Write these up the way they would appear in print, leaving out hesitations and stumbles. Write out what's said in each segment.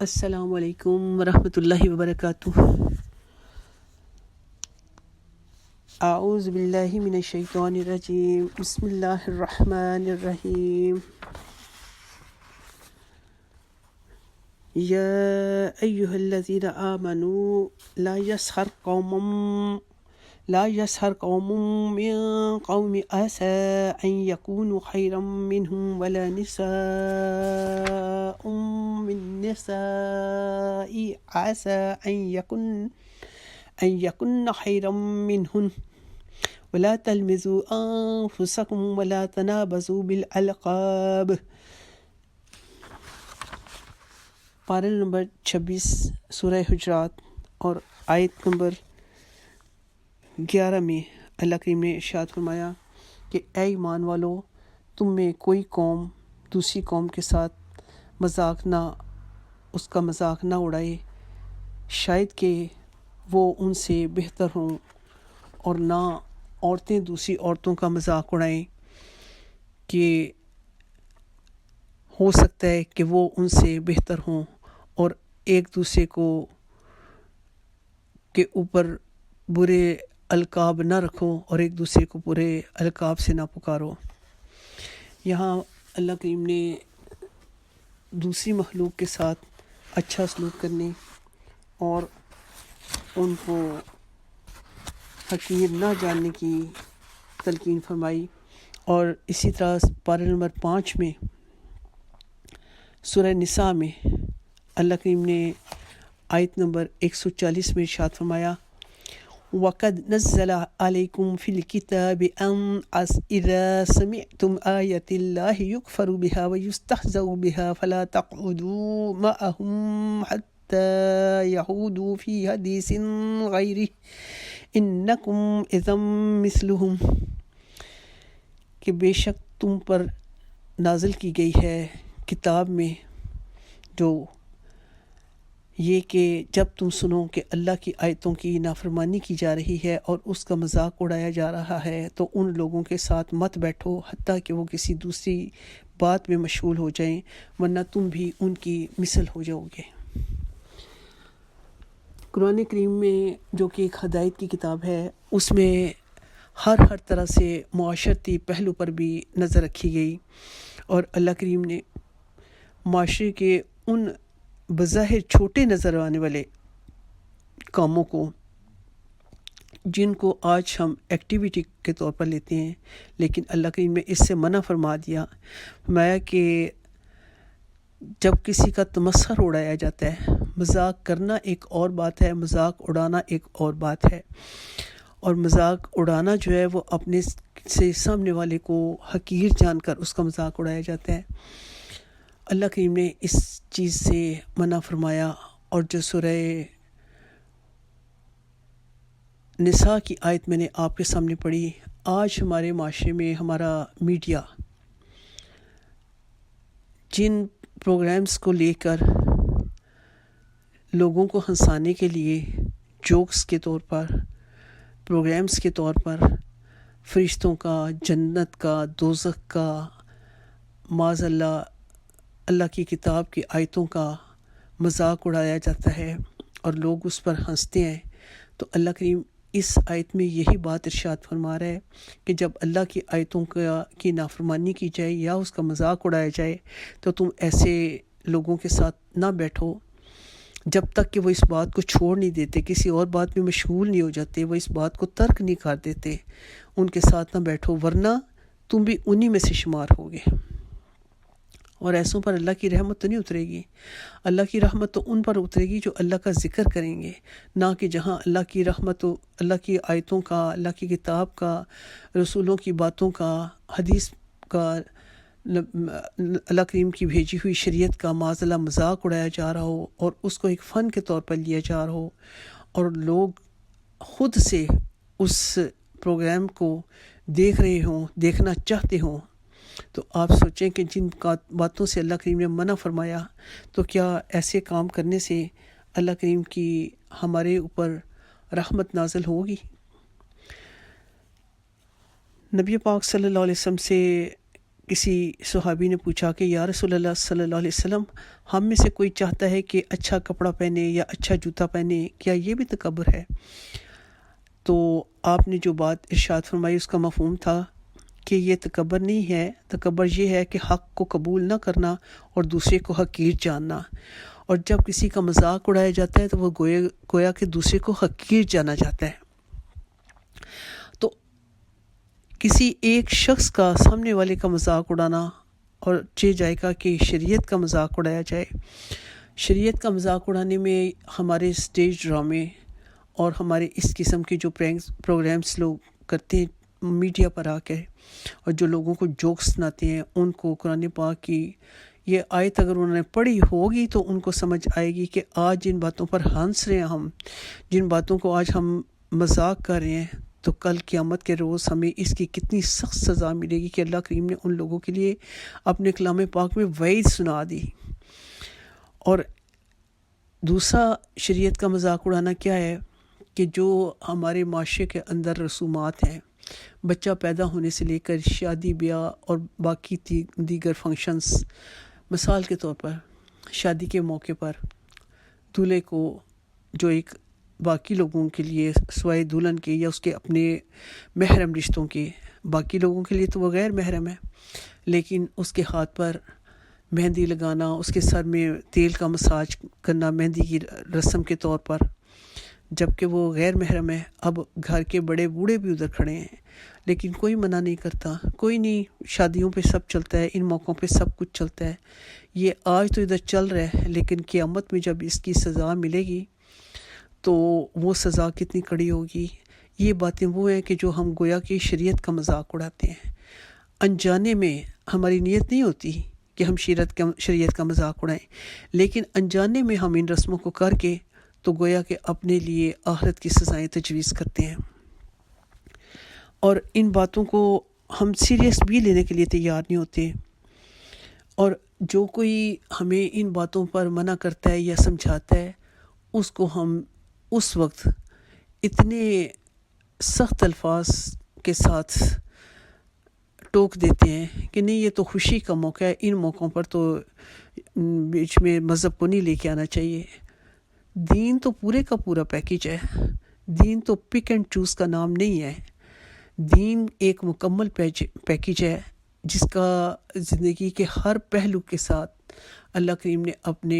السلام علیکم ورحمۃ اللہ وبرکاتہ۔ اعوذ باللہ من الشیطان الرجیم، بسم اللہ الرحمن الرحیم۔ یا ایہا الذین آمنوا لا يسخر قوم من قوم عسى أن يكونوا خيرا منهم ولا نساء من نساء عسى أن يكن خيرا منهن ولا تلمزوا أنفسكم ولا تنابزوا بالألقاب۔ پارہ نمبر 26 سورہ حجرات اور آیت نمبر 11 میں اللہ کریم نے ارشاد فرمایا کہ اے ایمان والو، تم میں کوئی قوم دوسری قوم کے ساتھ اس کا مذاق نہ اڑائے، شاید کہ وہ ان سے بہتر ہوں، اور نہ عورتیں دوسری عورتوں کا مذاق اڑائیں کہ ہو سکتا ہے کہ وہ ان سے بہتر ہوں، اور ایک دوسرے کے اوپر برے القاب نہ رکھو اور ایک دوسرے کو برے القاب سے نہ پکارو۔ یہاں اللہ کریم نے دوسری مخلوق کے ساتھ اچھا سلوک کرنے اور ان کو حقیر نہ جاننے کی تلقین فرمائی، اور اسی طرح پارہ نمبر 5 میں سورہ نساء میں اللہ کریم نے آیت نمبر 140 میں ارشاد فرمایا وَقَدْ نَزَّلَ عَلَيْكُمْ فِي الْكِتَابِ أَنْ إِذَا سَمِعْتُمْ آيَاتِ اللَّهِ يُكْفَرُ بِهَا وَيُسْتَهْزَأُ بِهَا فَلَا تَقْعُدُوا مَعَهُمْ حَتَّى يَخُوضُوا فِي حَدِيثٍ غَيْرِهِ إِنَّكُمْ إِذًا مِثْلُهُمْ، کہ بے شک تم پر نازل کی گئی ہے کتاب میں جو یہ کہ جب تم سنو کہ اللہ کی آیتوں کی نافرمانی کی جا رہی ہے اور اس کا مذاق اڑایا جا رہا ہے، تو ان لوگوں کے ساتھ مت بیٹھو حتیٰ کہ وہ کسی دوسری بات میں مشغول ہو جائیں، ورنہ تم بھی ان کی مثل ہو جاؤ گے۔ قرآن کریم میں جو کہ ایک ہدایت کی کتاب ہے، اس میں ہر طرح سے معاشرتی پہلو پر بھی نظر رکھی گئی، اور اللہ کریم نے معاشرے کے ان بظاہر چھوٹے نظر آنے والے کاموں کو، جن کو آج ہم ایکٹیویٹی کے طور پر لیتے ہیں، لیکن اللہ کریم نے اس سے منع فرما دیا، فرمایا کہ جب کسی کا تمسخر اڑایا جاتا ہے، مذاق کرنا ایک اور بات ہے، مذاق اڑانا ایک اور بات ہے، اور مذاق اڑانا جو ہے وہ اپنے سے سامنے والے کو حقیر جان کر اس کا مذاق اڑایا جاتا ہے۔ اللہ کریم نے اس چیز سے منع فرمایا، اور جو سورہ نساء کی آیت میں نے آپ کے سامنے پڑھی، آج ہمارے معاشرے میں ہمارا میڈیا جن پروگرامز کو لے کر لوگوں کو ہنسانے کے لیے جوکس کے طور پر، پروگرامز کے طور پر فرشتوں کا، جنت کا، دوزخ کا، معاذ اللہ کی کتاب کی آیتوں کا مذاق اڑایا جاتا ہے اور لوگ اس پر ہنستے ہیں، تو اللہ کریم اس آیت میں یہی بات ارشاد فرما رہا ہے کہ جب اللہ کی آیتوں کی نافرمانی کی جائے یا اس کا مذاق اڑایا جائے، تو تم ایسے لوگوں کے ساتھ نہ بیٹھو جب تک کہ وہ اس بات کو چھوڑ نہیں دیتے، کسی اور بات میں مشغول نہیں ہو جاتے، وہ اس بات کو ترک نہیں کر دیتے، ان کے ساتھ نہ بیٹھو، ورنہ تم بھی انہی میں سے شمار ہوگے، اور ایسوں پر اللہ کی رحمت تو نہیں اترے گی۔ اللہ کی رحمت تو ان پر اترے گی جو اللہ کا ذکر کریں گے، نہ کہ جہاں اللہ کی رحمت و اللہ کی آیتوں کا، اللہ کی کتاب کا، رسولوں کی باتوں کا، حدیث کا، اللہ کریم کی بھیجی ہوئی شریعت کا معاذ اللہ مذاق اڑایا جا رہا ہو، اور اس کو ایک فن کے طور پر لیا جا رہا ہو، اور لوگ خود سے اس پروگرام کو دیکھ رہے ہوں، دیکھنا چاہتے ہوں، تو آپ سوچیں کہ جن باتوں سے اللہ کریم نے منع فرمایا، تو کیا ایسے کام کرنے سے اللہ کریم کی ہمارے اوپر رحمت نازل ہوگی؟ نبی پاک صلی اللہ علیہ وسلم سے کسی صحابی نے پوچھا کہ یا رسول اللہ صلی اللہ علیہ وسلم، ہم میں سے کوئی چاہتا ہے کہ اچھا کپڑا پہنے یا اچھا جوتا پہنے، کیا یہ بھی تکبر ہے؟ تو آپ نے جو بات ارشاد فرمائی اس کا مفہوم تھا کہ یہ تکبر نہیں ہے، تکبر یہ ہے کہ حق کو قبول نہ کرنا اور دوسرے کو حقیر جاننا، اور جب کسی کا مذاق اڑایا جاتا ہے تو وہ گویا کہ دوسرے کو حقیر جانا جاتا ہے۔ تو کسی ایک شخص کا، سامنے والے کا مذاق اڑانا، اور یہ جائے گا کہ شریعت کا مذاق اڑایا جائے۔ شریعت کا مذاق اڑانے میں ہمارے سٹیج ڈرامے اور ہمارے اس قسم کے جو پروگرامز لوگ کرتے ہیں میڈیا پر آ کے، اور جو لوگوں کو جوکس سناتے ہیں، ان کو قرآن پاک کی یہ آیت اگر انہوں نے پڑھی ہوگی تو ان کو سمجھ آئے گی کہ آج جن باتوں پر ہنس رہے ہیں ہم، جن باتوں کو آج ہم مذاق کر رہے ہیں، تو کل قیامت کے روز ہمیں اس کی کتنی سخت سزا ملے گی کہ اللہ کریم نے ان لوگوں کے لیے اپنے کلام پاک میں وعید سنا دی۔ اور دوسرا شریعت کا مذاق اڑانا کیا ہے کہ جو ہمارے معاشرے کے اندر رسومات ہیں، بچہ پیدا ہونے سے لے کر شادی بیاہ اور باقی دیگر فنکشنز، مثال کے طور پر شادی کے موقع پر دولہے کو، جو ایک باقی لوگوں کے لیے سوائے دلہن کے یا اس کے اپنے محرم رشتوں کے، باقی لوگوں کے لیے تو وہ غیر محرم ہے، لیکن اس کے ہاتھ پر مہندی لگانا، اس کے سر میں تیل کا مساج کرنا مہندی کی رسم کے طور پر، جبکہ وہ غیر محرم ہے۔ اب گھر کے بڑے بوڑھے بھی ادھر کھڑے ہیں لیکن کوئی منع نہیں کرتا، کوئی نہیں، شادیوں پہ سب چلتا ہے، ان موقعوں پہ سب کچھ چلتا ہے۔ یہ آج تو ادھر چل رہا ہے، لیکن قیامت میں جب اس کی سزا ملے گی تو وہ سزا کتنی کڑی ہوگی۔ یہ باتیں وہ ہیں کہ جو ہم گویا کہ شریعت کا مذاق اڑاتے ہیں، انجانے میں ہماری نیت نہیں ہوتی کہ ہم شریعت کا مذاق اڑائیں، لیکن انجانے میں ہم ان رسموں کو کر کے تو گویا کہ اپنے لیے آخرت کی سزائیں تجویز کرتے ہیں، اور ان باتوں کو ہم سیریس بھی لینے کے لیے تیار نہیں ہوتے۔ اور جو کوئی ہمیں ان باتوں پر منع کرتا ہے یا سمجھاتا ہے، اس کو ہم اس وقت اتنے سخت الفاظ کے ساتھ ٹوک دیتے ہیں کہ نہیں، یہ تو خوشی کا موقع ہے، ان موقعوں پر تو بیچ میں مذہب کو نہیں لے کے آنا چاہیے۔ دین تو پورے کا پورا پیکیج ہے، دین تو پک اینڈ چوز کا نام نہیں ہے، دین ایک مکمل پیکیج ہے جس کا زندگی کے ہر پہلو کے ساتھ اللہ کریم نے اپنے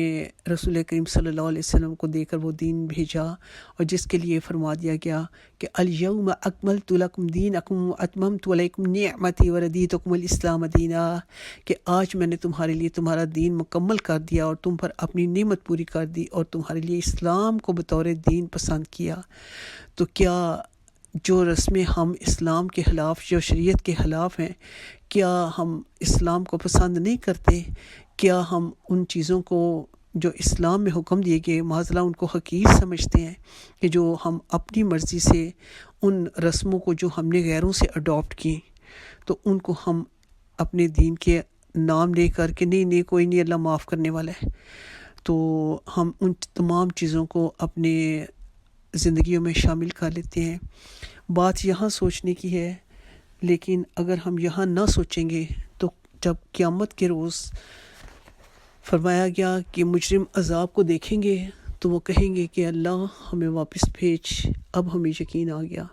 رسول کریم صلی اللہ علیہ وسلم کو دے کر وہ دین بھیجا، اور جس کے لیے فرما دیا گیا کہ الیوم اکملت لکم دینکم واتممت علیکم نعمتی وردیتکم الاسلام دینا، کہ آج میں نے تمہارے لیے تمہارا دین مکمل کر دیا اور تم پر اپنی نعمت پوری کر دی اور تمہارے لیے اسلام کو بطور دین پسند کیا۔ تو کیا جو رسمیں ہم اسلام کے خلاف، جو شریعت کے خلاف ہیں، کیا ہم اسلام کو پسند نہیں کرتے؟ کیا ہم ان چیزوں کو جو اسلام میں حکم دیے گئے معاذ ان کو حقیر سمجھتے ہیں کہ جو ہم اپنی مرضی سے ان رسموں کو جو ہم نے غیروں سے اڈاپٹ کی، تو ان کو ہم اپنے دین کے نام لے کر کہ نہیں کوئی نہیں، اللہ معاف کرنے والا ہے، تو ہم ان تمام چیزوں کو اپنے زندگیوں میں شامل کر لیتے ہیں۔ بات یہاں سوچنے کی ہے، لیکن اگر ہم یہاں نہ سوچیں گے تو جب قیامت کے روز فرمایا گیا کہ مجرم عذاب کو دیکھیں گے تو وہ کہیں گے کہ اللہ ہمیں واپس بھیج، اب ہمیں یقین آ گیا،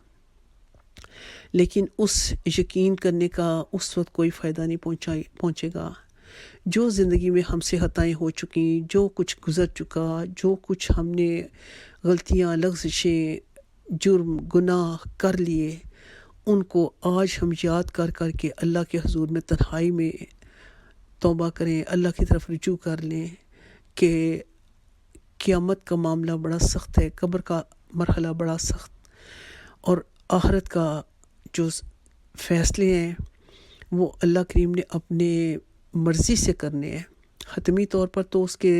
لیکن اس یقین کرنے کا اس وقت کوئی فائدہ نہیں پہنچے گا۔ جو زندگی میں ہم سے خطائیں ہو چکی، جو کچھ گزر چکا، جو کچھ ہم نے غلطیاں، لغزشیں، جرم، گناہ کر لیے، ان کو آج ہم یاد کر کر کے اللہ کے حضور میں تنہائی میں توبہ کریں، اللہ کی طرف رجوع کر لیں کہ قیامت کا معاملہ بڑا سخت ہے، قبر کا مرحلہ بڑا سخت، اور آخرت کا جو فیصلے ہیں وہ اللہ کریم نے اپنے مرضی سے کرنے ہیں۔ حتمی طور پر تو اس کے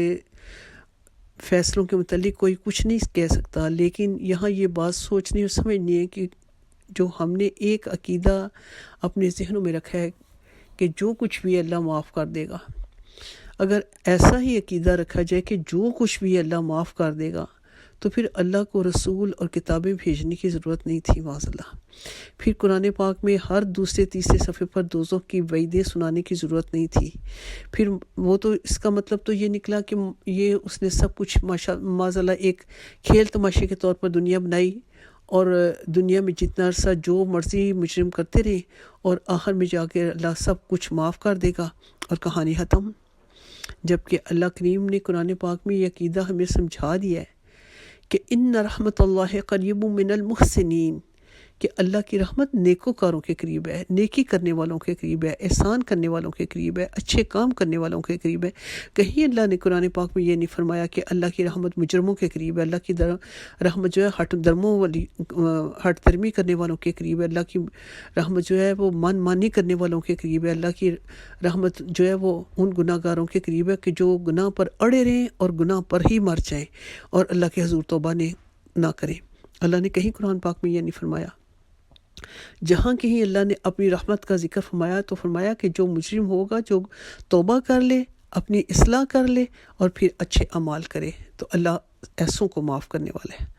فیصلوں کے متعلق کوئی کچھ نہیں کہہ سکتا، لیکن یہاں یہ بات سوچنی اور سمجھنی ہے کہ جو ہم نے ایک عقیدہ اپنے ذہنوں میں رکھا ہے کہ جو کچھ بھی اللہ معاف کر دے گا، اگر ایسا ہی عقیدہ رکھا جائے کہ جو کچھ بھی اللہ معاف کر دے گا، تو پھر اللہ کو رسول اور کتابیں بھیجنے کی ضرورت نہیں تھی معاذ اللہ۔ پھر قرآن پاک میں ہر دوسرے تیسرے صفحے پر دوزخ کی وعیدیں سنانے کی ضرورت نہیں تھی۔ پھر وہ تو اس کا مطلب تو یہ نکلا کہ یہ اس نے سب کچھ معاذ اللہ ایک کھیل تماشے کے طور پر دنیا بنائی، اور دنیا میں جتنا عرصہ جو مرضی مجرم کرتے رہے، اور آخر میں جا کے اللہ سب کچھ معاف کر دے گا اور کہانی ختم۔ جبکہ اللہ کریم نے قرآن پاک میں یہ عقیدہ ہمیں سمجھا دیا ہے کہ ان رحمت اللہ قریب من المحسنین، کہ اللہ کی رحمت نیکوکاروں کے قریب ہے، نیکی کرنے والوں کے قریب ہے، احسان کرنے والوں کے قریب ہے، اچھے کام کرنے والوں کے قریب ہے۔ کہیں اللہ نے قرآن پاک میں یہ نہیں فرمایا کہ اللہ کی رحمت مجرموں کے قریب ہے، اللہ کی رحمت جو ہے ہٹ درمی کرنے والوں کے قریب ہے، اللہ کی رحمت جو ہے وہ من مانی کرنے والوں کے قریب ہے، اللہ کی رحمت جو ہے وہ ان گناہ گاروں کے قریب ہے کہ جو گناہ پر اڑے رہیں اور گناہ پر ہی مر جائیں اور اللہ کے حضور توبہ نہ کریں۔ اللہ نے کہیں قرآن پاک میں یہ نہیں فرمایا۔ جہاں کہیں اللہ نے اپنی رحمت کا ذکر فرمایا تو فرمایا کہ جو مجرم ہوگا، جو توبہ کر لے، اپنی اصلاح کر لے اور پھر اچھے اعمال کرے، تو اللہ ایسوں کو معاف کرنے والا ہے۔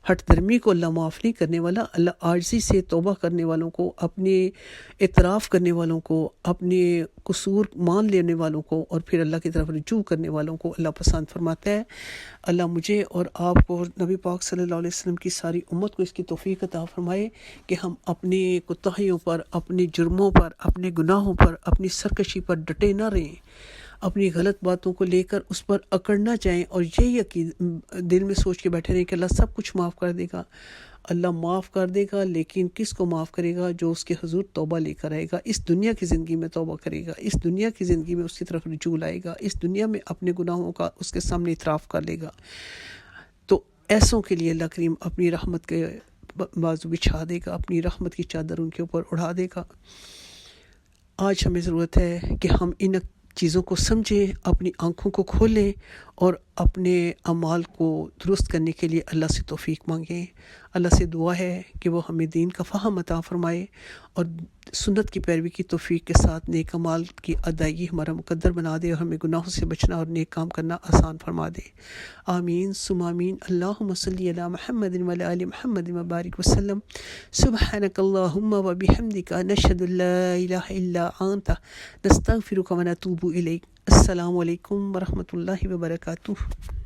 ہٹ درمی کو اللہ معاف نہیں کرنے والا۔ اللہ عاجزی سے توبہ کرنے والوں کو، اپنے اعتراف کرنے والوں کو، اپنے قصور مان لینے والوں کو اور پھر اللہ کی طرف رجوع کرنے والوں کو اللہ پسند فرماتا ہے۔ اللہ مجھے اور آپ کو اور نبی پاک صلی اللہ علیہ وسلم کی ساری امت کو اس کی توفیق عطا فرمائے کہ ہم اپنے کوتاہیوں پر، اپنے جرموں پر، اپنے گناہوں پر، اپنی سرکشی پر ڈٹے نہ رہیں، اپنی غلط باتوں کو لے کر اس پر اکڑ نہ جائیں اور یہی دل میں سوچ کے بیٹھے رہیں کہ اللہ سب کچھ معاف کر دے گا۔ اللہ معاف کر دے گا، لیکن کس کو معاف کرے گا؟ جو اس کے حضور توبہ لے کر آئے گا، اس دنیا کی زندگی میں توبہ کرے گا، اس دنیا کی زندگی میں اس کی طرف رجوع لائے گا، اس دنیا میں اپنے گناہوں کا اس کے سامنے اعتراف کر لے گا۔ تو ایسوں کے لیے اللہ کریم اپنی رحمت کے بازو بچھا دے گا، اپنی رحمت کی چادر ان کے اوپر اڑا دے گا۔ آج ہمیں ضرورت ہے کہ ہم ان چیزوں کو سمجھیں، اپنی آنکھوں کو کھولیں اور اپنے اعمال کو درست کرنے کے لیے اللہ سے توفیق مانگیں۔ اللہ سے دعا ہے کہ وہ ہمیں دین کا فہم عطا فرمائے اور سنت کی پیروی کی توفیق کے ساتھ نیک اعمال کی ادائیگی ہمارا مقدر بنا دے اور ہمیں گناہوں سے بچنا اور نیک کام کرنا آسان فرما دے۔ آمین ثم آمین۔ اللہم صلی علی محمد وعلی آل محمد وبارک وسلم۔ سبحانک اللہم وبحمدک، نشہد ان لا الہ الا انت، نستغفرک ونتوب الیک۔ السلام علیکم ورحمۃ اللہ وبرکاتہ۔